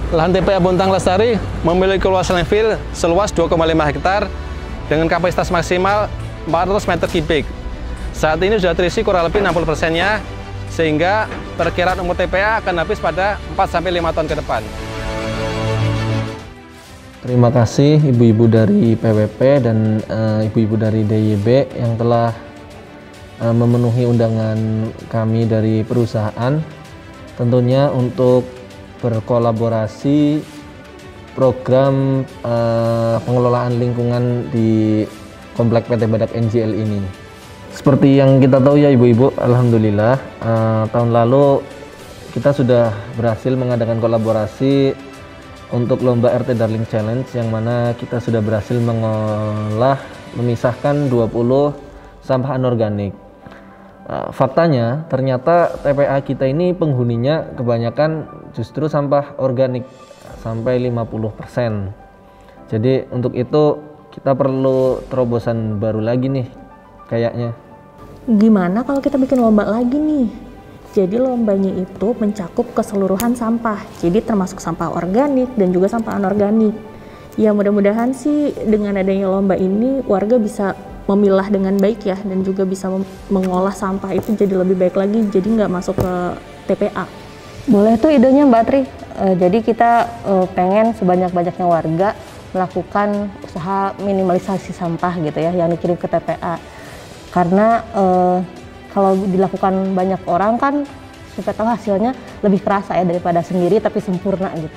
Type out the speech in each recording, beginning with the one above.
Lahan TPA Bontang Lestari memiliki luas landfill seluas 2,5 hektar dengan kapasitas maksimal 400 meter kubik. Saat ini sudah terisi kurang lebih 60%-nya, sehingga perkiraan umur TPA akan habis pada 4-5 tahun ke depan. Terima kasih ibu-ibu dari PWP dan ibu-ibu dari DYB yang telah memenuhi undangan kami dari perusahaan, tentunya untuk berkolaborasi program pengelolaan lingkungan di Komplek PT Badak NGL ini. Seperti yang kita tahu ya ibu-ibu, alhamdulillah tahun lalu kita sudah berhasil mengadakan kolaborasi untuk lomba RT Darling Challenge, yang mana kita sudah berhasil memisahkan 20 sampah anorganik. Faktanya ternyata TPA kita ini penghuninya kebanyakan justru sampah organik sampai 50%. Jadi untuk itu kita perlu terobosan baru lagi nih kayaknya. Gimana kalau kita bikin lomba lagi nih? Jadi lombanya itu mencakup keseluruhan sampah, jadi termasuk sampah organik dan juga sampah anorganik. Ya mudah-mudahan sih dengan adanya lomba ini warga bisa memilah dengan baik ya, dan juga bisa mengolah sampah itu jadi lebih baik lagi, jadi nggak masuk ke TPA. Boleh tuh idenya Mbak Tri. Jadi kita pengen sebanyak-banyaknya warga melakukan usaha minimalisasi sampah gitu ya yang dikirim ke TPA. Karena kalau dilakukan banyak orang kan siapa tahu hasilnya lebih kerasa ya daripada sendiri tapi sempurna gitu.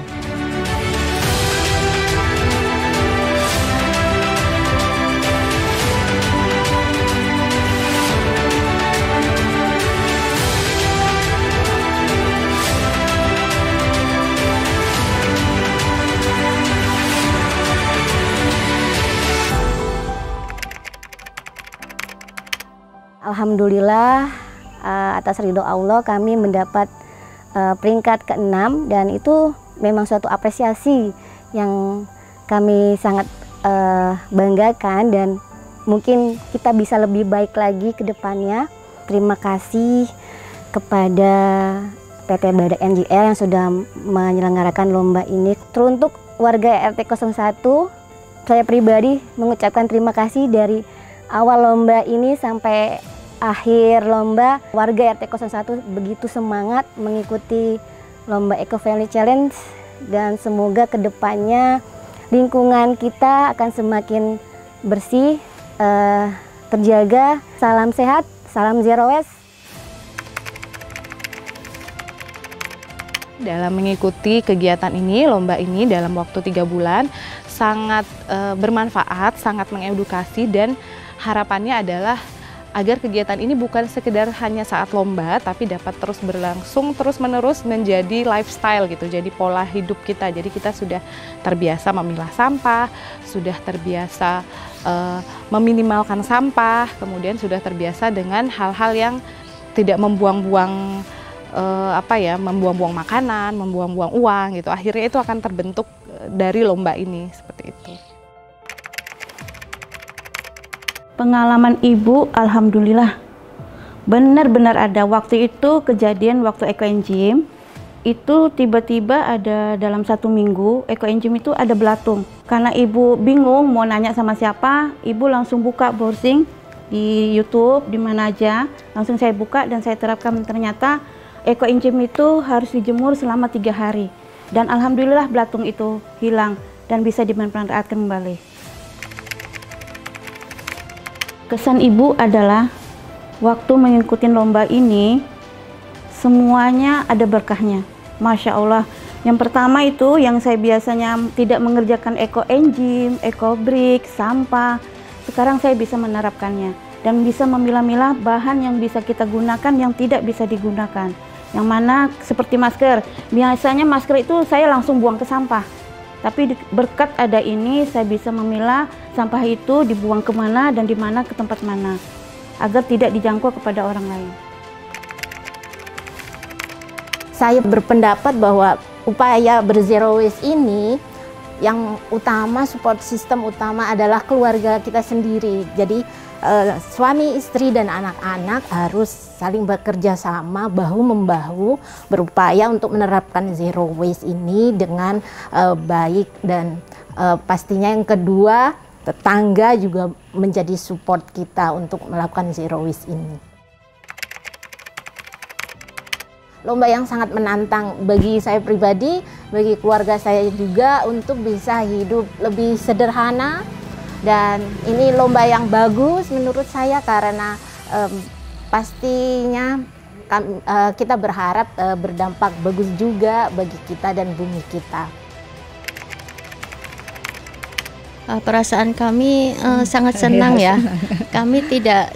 Alhamdulillah atas ridho Allah kami mendapat peringkat ke-6, dan itu memang suatu apresiasi yang kami sangat banggakan, dan mungkin kita bisa lebih baik lagi ke depannya. Terima kasih kepada PT Badak NGL yang sudah menyelenggarakan lomba ini. Teruntuk warga RT 01, saya pribadi mengucapkan terima kasih dari awal lomba ini sampai akhir lomba. Warga RT 01 begitu semangat mengikuti lomba Eco Friendly Challenge, dan semoga kedepannya lingkungan kita akan semakin bersih, terjaga. Salam sehat, salam zero waste. Dalam mengikuti kegiatan ini, lomba ini dalam waktu 3 bulan sangat bermanfaat, sangat mengedukasi, dan harapannya adalah agar kegiatan ini bukan sekedar hanya saat lomba, tapi dapat terus berlangsung, terus-menerus menjadi lifestyle gitu, jadi pola hidup kita. Jadi kita sudah terbiasa memilah sampah, sudah terbiasa meminimalkan sampah, kemudian sudah terbiasa dengan hal-hal yang tidak membuang-buang membuang-buang makanan, membuang-buang uang gitu. Akhirnya itu akan terbentuk dari lomba ini, seperti itu. Pengalaman ibu, alhamdulillah benar-benar ada. Waktu itu kejadian waktu Eco Enzim itu tiba-tiba ada dalam 1 minggu Eco Enzim itu ada belatung. Karena ibu bingung mau nanya sama siapa, ibu langsung buka browsing di YouTube di mana aja. Langsung saya buka dan saya terapkan. Ternyata Eco Enzim itu harus dijemur selama 3 hari. Dan alhamdulillah belatung itu hilang dan bisa dimanfaatkan kembali. Kesan ibu adalah waktu mengikuti lomba ini semuanya ada berkahnya, Masya Allah. Yang pertama itu yang saya biasanya tidak mengerjakan Eco Enzim, Eco Brick, sampah, sekarang saya bisa menerapkannya dan bisa memilah-milah bahan yang bisa kita gunakan yang tidak bisa digunakan. Yang mana seperti masker, biasanya masker itu saya langsung buang ke sampah. Tapi berkat ada ini, saya bisa memilah sampah itu dibuang kemana dan di mana ke tempat mana, agar tidak dijangkau kepada orang lain. Saya berpendapat bahwa upaya berzero waste ini, yang utama support system utama adalah keluarga kita sendiri. Jadi suami, istri, dan anak-anak harus saling bekerja sama, bahu-membahu, berupaya untuk menerapkan zero waste ini dengan baik. Dan pastinya yang kedua, tetangga juga menjadi support kita untuk melakukan zero waste ini. Lomba yang sangat menantang bagi saya pribadi, bagi keluarga saya juga, untuk bisa hidup lebih sederhana. Dan ini lomba yang bagus menurut saya karena pastinya kita berharap berdampak bagus juga bagi kita dan bumi kita. Perasaan kami sangat senang ya. Kami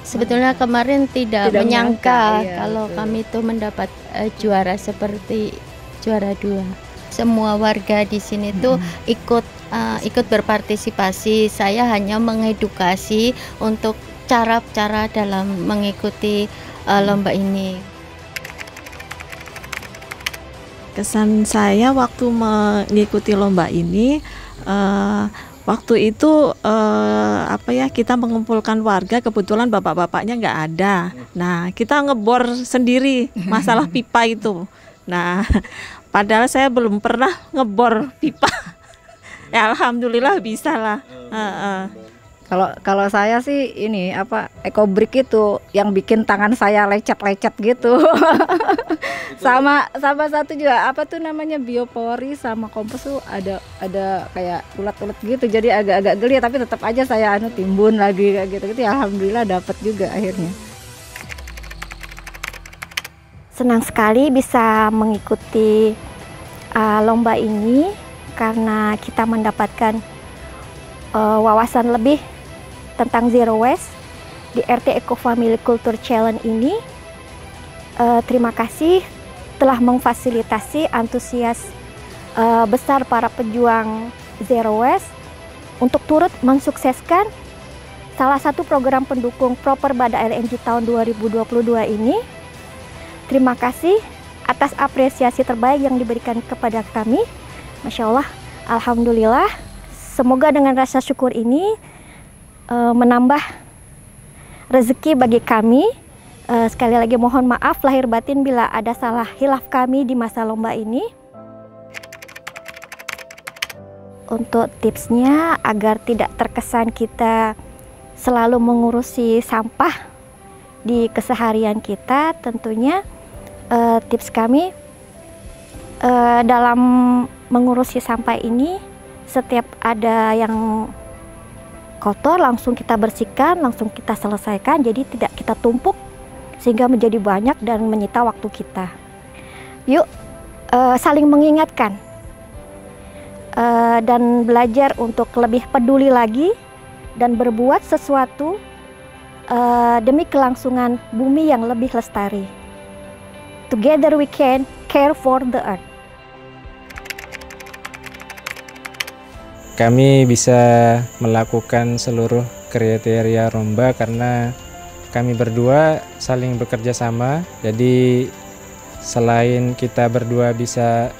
sebetulnya kemarin tidak menyangka kalau kami itu mendapat juara seperti juara 2. Semua warga di sini tuh ikut berpartisipasi. Saya hanya mengedukasi untuk cara-cara dalam mengikuti lomba ini. Kesan saya waktu mengikuti lomba ini, waktu itu kita mengumpulkan warga, kebetulan bapak-bapaknya nggak ada. Nah, kita ngebor sendiri masalah pipa itu. Nah, padahal saya belum pernah ngebor pipa. Ya, alhamdulillah bisa lah. Kalau saya sih ini ekobrik itu yang bikin tangan saya lecet-lecet gitu. sama satu juga biopori sama kompos tuh ada kayak ulat-ulat gitu, jadi agak-agak geli, tapi tetap aja saya timbun lagi kayak gitu. Ya, alhamdulillah dapat juga akhirnya. Senang sekali bisa mengikuti lomba ini karena kita mendapatkan wawasan lebih tentang zero waste di RT Eco Family Culture Challenge ini. Terima kasih telah memfasilitasi antusias besar para pejuang zero waste untuk turut mensukseskan salah satu program pendukung Proper Bada LNG tahun 2022 ini. Terima kasih atas apresiasi terbaik yang diberikan kepada kami. Masya Allah, alhamdulillah. Semoga dengan rasa syukur ini menambah rezeki bagi kami. Sekali lagi mohon maaf lahir batin bila ada salah hilaf kami di masa lomba ini. Untuk tipsnya agar tidak terkesan kita selalu mengurusi sampah di keseharian kita, tentunya tips kami dalam mengurusi sampah ini, setiap ada yang kotor langsung kita bersihkan, langsung kita selesaikan, jadi tidak kita tumpuk sehingga menjadi banyak dan menyita waktu kita. Yuk saling mengingatkan dan belajar untuk lebih peduli lagi dan berbuat sesuatu demi kelangsungan bumi yang lebih lestari. Together we can care for the earth. Kami bisa melakukan seluruh kriteria lomba karena kami berdua saling bekerja sama. Jadi selain kita berdua bisa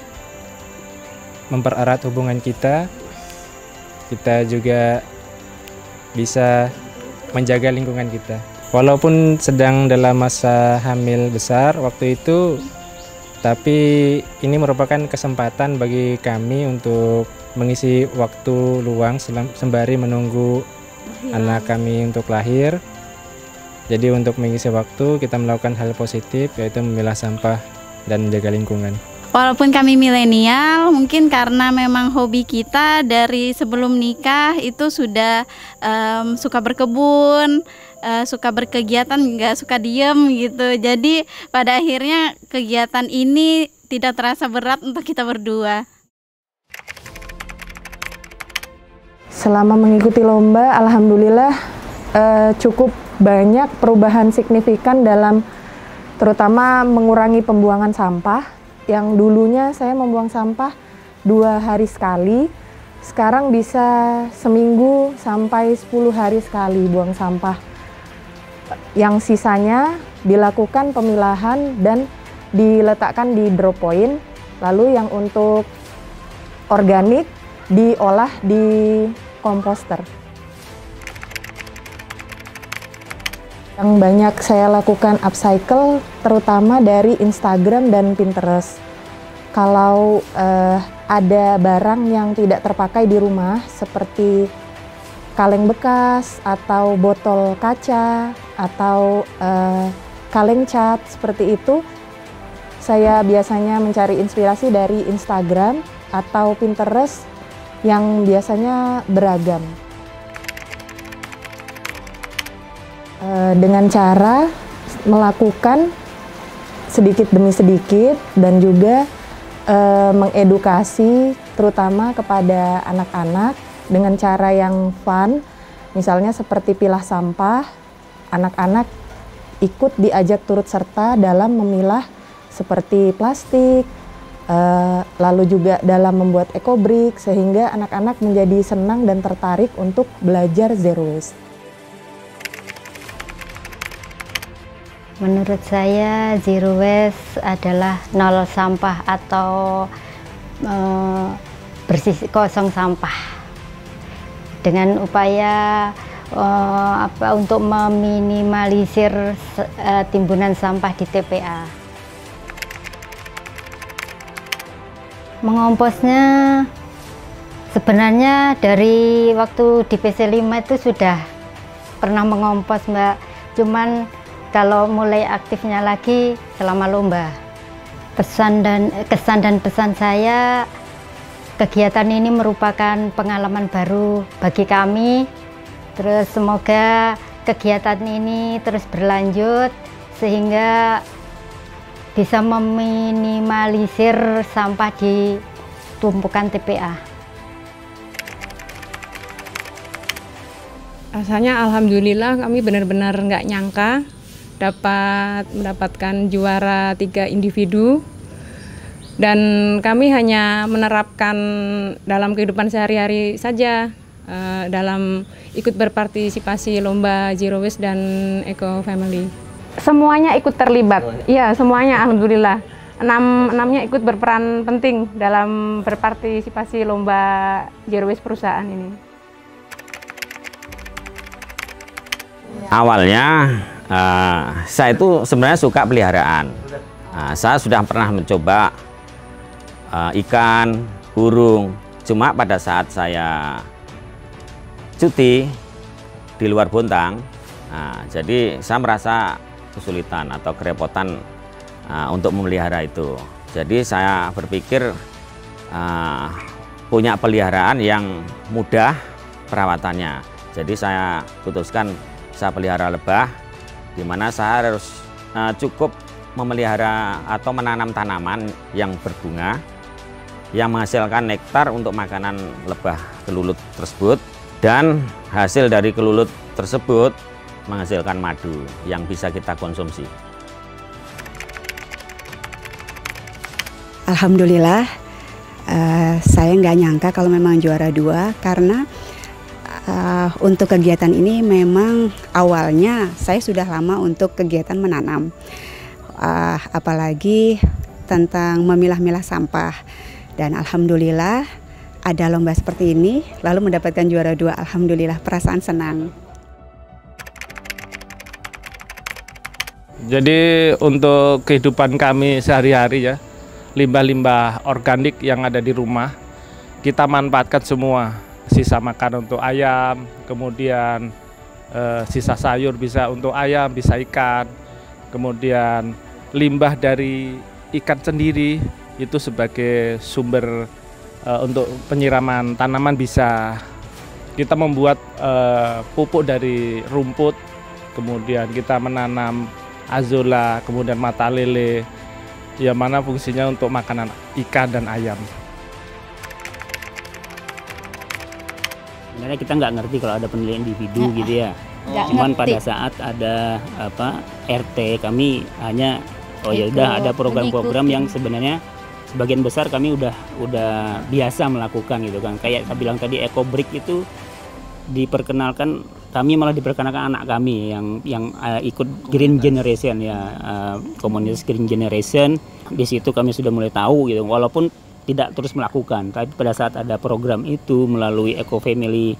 mempererat hubungan kita juga bisa menjaga lingkungan kita. Walaupun sedang dalam masa hamil besar waktu itu, tapi ini merupakan kesempatan bagi kami untuk mengisi waktu luang sembari menunggu anak kami untuk lahir. Jadi untuk mengisi waktu kita melakukan hal positif, yaitu memilah sampah dan menjaga lingkungan. Walaupun kami milenial, mungkin karena memang hobi kita dari sebelum nikah itu sudah suka berkebun, suka berkegiatan, nggak suka diem gitu. Jadi pada akhirnya kegiatan ini tidak terasa berat untuk kita berdua. Selama mengikuti lomba, alhamdulillah cukup banyak perubahan signifikan dalam terutama mengurangi pembuangan sampah. Yang dulunya saya membuang sampah 2 hari sekali, sekarang bisa seminggu sampai 10 hari sekali buang sampah. Yang sisanya dilakukan pemilahan dan diletakkan di drop point, lalu yang untuk organik diolah di komposter. Yang banyak saya lakukan upcycle terutama dari Instagram dan Pinterest. Kalau ada barang yang tidak terpakai di rumah seperti kaleng bekas atau botol kaca atau kaleng cat seperti itu, saya biasanya mencari inspirasi dari Instagram atau Pinterest yang biasanya beragam. Dengan cara melakukan sedikit demi sedikit dan juga mengedukasi terutama kepada anak-anak dengan cara yang fun, misalnya seperti pilah sampah. Anak-anak ikut diajak turut serta dalam memilah seperti plastik, lalu juga dalam membuat ekobrik, sehingga anak-anak menjadi senang dan tertarik untuk belajar zero waste. Menurut saya zero waste adalah nol sampah atau bersih kosong sampah. Dengan upaya untuk meminimalisir timbunan sampah di TPA. Mengomposnya sebenarnya dari waktu di PC5 itu sudah pernah mengompos, Mbak. Cuman kalau mulai aktifnya lagi selama lomba. Kesan dan pesan saya, kegiatan ini merupakan pengalaman baru bagi kami. Terus semoga kegiatan ini terus berlanjut sehingga bisa meminimalisir sampah di tumpukan TPA. Rasanya alhamdulillah kami benar-benar nggak nyangka dapat mendapatkan juara 3 individu, dan kami hanya menerapkan dalam kehidupan sehari-hari saja, dalam ikut berpartisipasi lomba Zero Waste dan Eco Family. Semuanya ikut terlibat, iya semuanya alhamdulillah. Enamnya ikut berperan penting dalam berpartisipasi lomba Zero Waste perusahaan ini. Awalnya saya itu sebenarnya suka peliharaan. Saya sudah pernah mencoba ikan, burung. Cuma pada saat saya cuti di luar Bontang, jadi saya merasa kesulitan atau kerepotan untuk memelihara itu. Jadi saya berpikir punya peliharaan yang mudah perawatannya. Jadi saya putuskan saya pelihara lebah, di mana saya harus cukup memelihara atau menanam tanaman yang berbunga yang menghasilkan nektar untuk makanan lebah kelulut tersebut, dan hasil dari kelulut tersebut menghasilkan madu yang bisa kita konsumsi. Alhamdulillah, saya nggak nyangka kalau memang juara 2, karena untuk kegiatan ini memang awalnya saya sudah lama untuk kegiatan menanam, apalagi tentang memilah-milah sampah, dan alhamdulillah ada lomba seperti ini lalu mendapatkan juara 2. Alhamdulillah, perasaan senang. Jadi untuk kehidupan kami sehari-hari ya, limbah-limbah organik yang ada di rumah kita manfaatkan semua. Sisa makan untuk ayam, kemudian sisa sayur bisa untuk ayam, bisa ikan, kemudian limbah dari ikan sendiri itu sebagai sumber untuk penyiraman tanaman bisa. Kita membuat pupuk dari rumput, kemudian kita menanam azolla, kemudian mata lele, yang mana fungsinya untuk makanan ikan dan ayam. Sebenarnya kita nggak ngerti kalau ada penilaian individu gitu ya. Cuman pada saat ada RT kami hanya ya udah ada program-program yang sebenarnya sebagian besar kami udah biasa melakukan gitu kan. Kayak saya bilang tadi, ekobrik itu diperkenalkan, kami malah diperkenalkan anak kami yang ikut Green Generation ya, komunitas Green Generation. Di situ kami sudah mulai tahu gitu, walaupun tidak terus melakukan, tapi pada saat ada program itu melalui Eco Family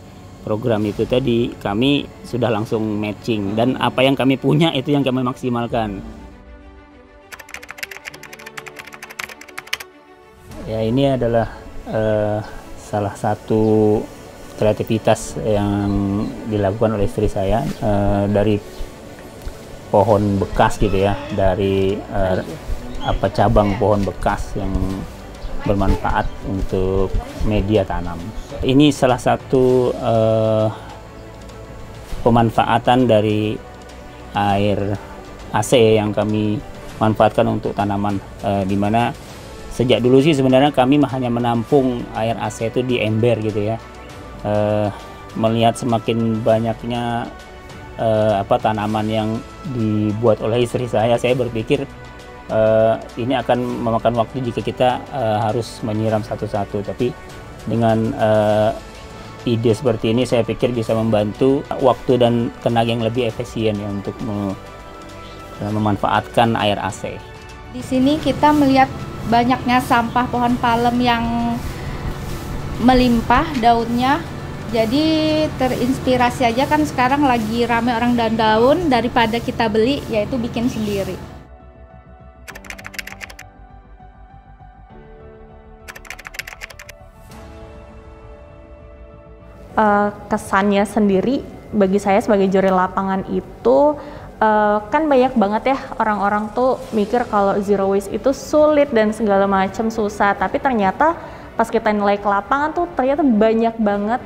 program itu tadi, kami sudah langsung matching, dan apa yang kami punya itu yang kami maksimalkan. Ya, ini adalah salah satu kreativitas yang dilakukan oleh istri saya, dari pohon bekas gitu ya, dari cabang pohon bekas yang bermanfaat untuk media tanam. Ini salah satu pemanfaatan dari air AC yang kami manfaatkan untuk tanaman, di mana sejak dulu sih sebenarnya kami hanya menampung air AC itu di ember gitu ya. Melihat semakin banyaknya tanaman yang dibuat oleh istri saya berpikir ini akan memakan waktu jika kita harus menyiram satu-satu. Tapi dengan ide seperti ini saya pikir bisa membantu waktu dan tenaga yang lebih efisien ya, untuk memanfaatkan air AC. Di sini kita melihat banyaknya sampah pohon palem yang melimpah daunnya. Jadi terinspirasi aja, kan sekarang lagi rame orang daun, daripada kita beli, yaitu bikin sendiri. Kesannya sendiri bagi saya sebagai juri lapangan itu kan banyak banget ya orang-orang tuh mikir kalau zero waste itu sulit dan segala macam susah, tapi ternyata pas kita nilai ke lapangan tuh ternyata banyak banget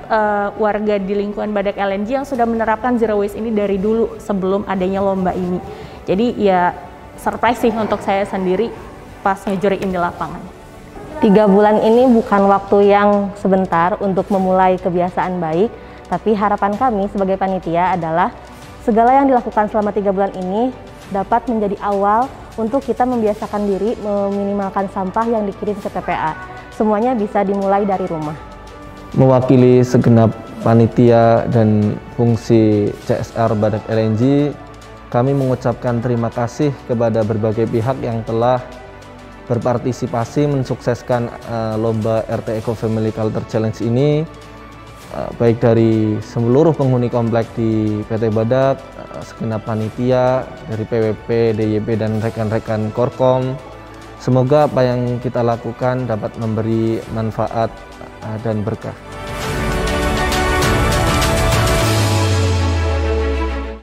warga di lingkungan Badak LNG yang sudah menerapkan zero waste ini dari dulu sebelum adanya lomba ini. Jadi ya surprise sih untuk saya sendiri pas ngejuriin di lapangan. 3 bulan ini bukan waktu yang sebentar untuk memulai kebiasaan baik, tapi harapan kami sebagai panitia adalah segala yang dilakukan selama 3 bulan ini dapat menjadi awal untuk kita membiasakan diri meminimalkan sampah yang dikirim ke TPA. Semuanya bisa dimulai dari rumah. Mewakili segenap panitia dan fungsi CSR Badak LNG, kami mengucapkan terima kasih kepada berbagai pihak yang telah berpartisipasi mensukseskan lomba RT Eco Family Culture Challenge ini, baik dari seluruh penghuni komplek di PT Badak, segenap panitia dari PWP, DYB dan rekan-rekan Korkom. Semoga apa yang kita lakukan dapat memberi manfaat dan berkah.